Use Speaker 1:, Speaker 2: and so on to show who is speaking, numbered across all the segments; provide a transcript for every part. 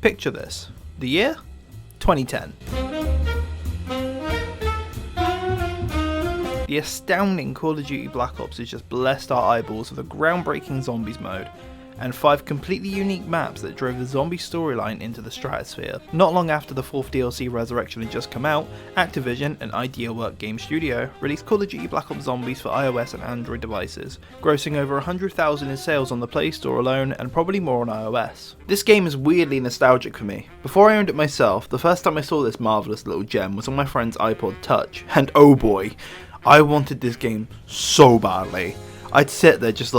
Speaker 1: Picture this. The year? 2010. The astounding Call of Duty Black Ops has just blessed our eyeballs with a groundbreaking zombies mode, and 5 completely unique maps that drove the zombie storyline into the stratosphere. Not long after the 4th DLC Resurrection had just come out, Activision, an Ideaworks game studio, released Call of Duty Black Ops Zombies for iOS and Android devices, grossing over 100,000 in sales on the Play Store alone and probably more on iOS. This game is weirdly nostalgic for me. Before I owned it myself, the first time I saw this marvellous little gem was on my friend's iPod Touch, and oh boy, I wanted this game so badly. I'd sit there just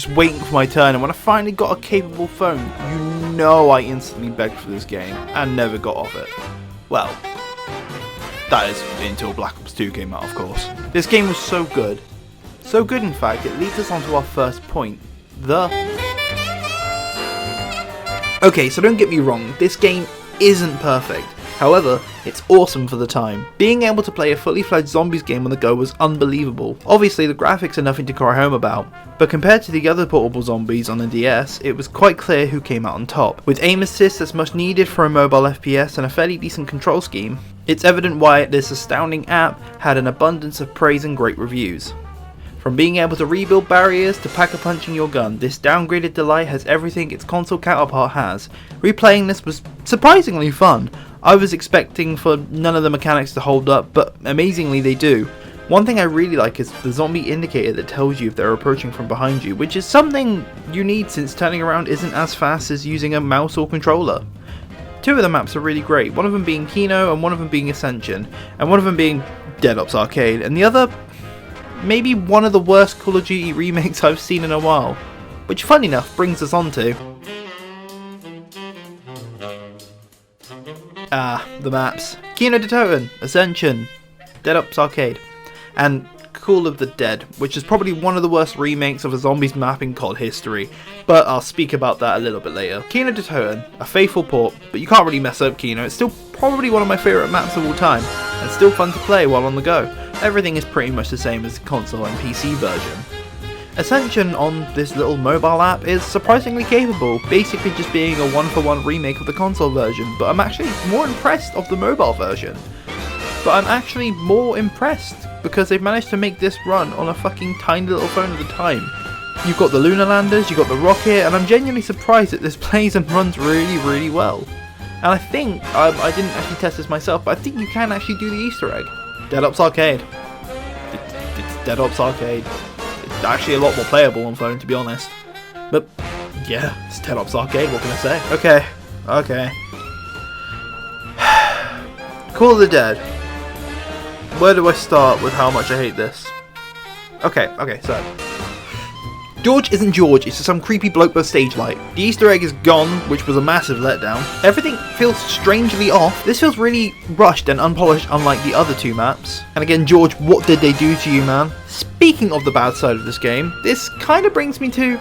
Speaker 1: waiting for my turn, and when I finally got a capable phone, you know I instantly begged for this game and never got off it. Well, that is until Black Ops 2 came out, of course. This game was so good. So good, in fact, it leads us on to our first point. Okay, so don't get me wrong, this game isn't perfect. However, it's awesome for the time. Being able to play a fully fledged zombies game on the go was unbelievable. Obviously the graphics are nothing to cry home about, but compared to the other portable zombies on the DS, it was quite clear who came out on top. With aim assist that's much needed for a mobile FPS and a fairly decent control scheme, it's evident why this astounding app had an abundance of praise and great reviews. From being able to rebuild barriers to pack-a-punching your gun, this downgraded delight has everything its console counterpart has. Replaying this was surprisingly fun. I was expecting for none of the mechanics to hold up, but amazingly they do. One thing I really like is the zombie indicator that tells you if they're approaching from behind you, which is something you need since turning around isn't as fast as using a mouse or controller. 2 of the maps are really great, one of them being Kino and one of them being Ascension, and one of them being Dead Ops Arcade, and the other maybe one of the worst Call of Duty remakes I've seen in a while, which funny enough brings us on to the maps. Kino der Toten, Ascension, Dead Ops Arcade, and Call of the Dead, which is probably one of the worst remakes of a zombies map in COD history, but I'll speak about that a little bit later. Kino der Toten, a faithful port, but you can't really mess up Kino. It's still probably one of my favourite maps of all time, and still fun to play while on the go. Everything is pretty much the same as the console and PC version. Ascension on this little mobile app is surprisingly capable, basically just being a one-for-one remake of the console version, but I'm actually more impressed of the mobile version. But I'm actually more impressed because they've managed to make this run on a fucking tiny little phone at the time. You've got the lunar landers, you've got the rocket, and I'm genuinely surprised that this plays and runs really, really well. And I think, I didn't actually test this myself, but I think you can actually do the Easter egg. Dead Ops Arcade. It's Dead Ops Arcade. It's actually a lot more playable on phone, to be honest. But yeah, it's Dead Ops Arcade, what can I say? Okay. Call of the Dead. Where do I start with how much I hate this? Okay, so George isn't George, it's just some creepy bloke with a stage light. The Easter egg is gone, which was a massive letdown. Everything feels strangely off. This feels really rushed and unpolished, unlike the other 2 maps. And again, George, what did they do to you, man? Speaking of the bad side of this game, this kind of brings me to...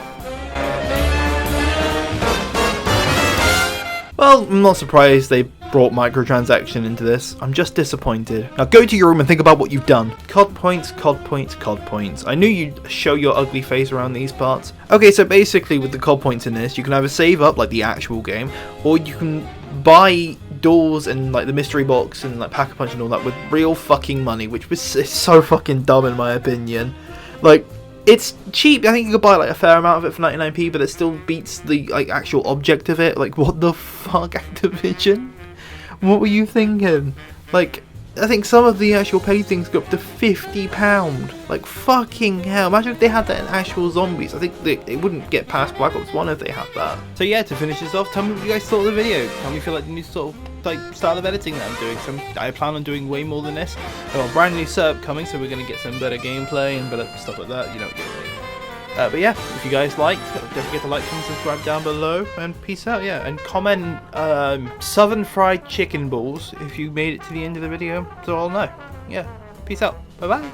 Speaker 1: well, I'm not surprised they brought microtransaction into this. I'm just disappointed. Now go to your room and think about what you've done. COD points, COD points, COD points. I knew you'd show your ugly face around these parts. Okay, so basically with the COD points in this, you can either save up like the actual game, or you can buy doors and like the mystery box and like Pack-a-Punch and all that with real fucking money, which was so fucking dumb in my opinion. Like, it's cheap. I think you could buy like a fair amount of it for 99p, but it still beats the like actual object of it. Like, what the fuck, Activision? What were you thinking? Like, I think some of the actual paid things go up to £50. Like, fucking hell. Imagine if they had that in actual zombies. I think it wouldn't get past Black Ops 1 if they had that. So yeah, to finish this off, tell me what you guys thought of the video. Tell me if you like the new sort of like style of editing that I'm doing. I plan on doing way more than this. I've got a brand new setup coming, so we're going to get some better gameplay and better stuff like that. You know, but yeah, if you guys liked, don't forget to like, comment, subscribe down below, and peace out, yeah. And comment southern fried chicken balls if you made it to the end of the video, so I'll know. Yeah, peace out. Bye-bye.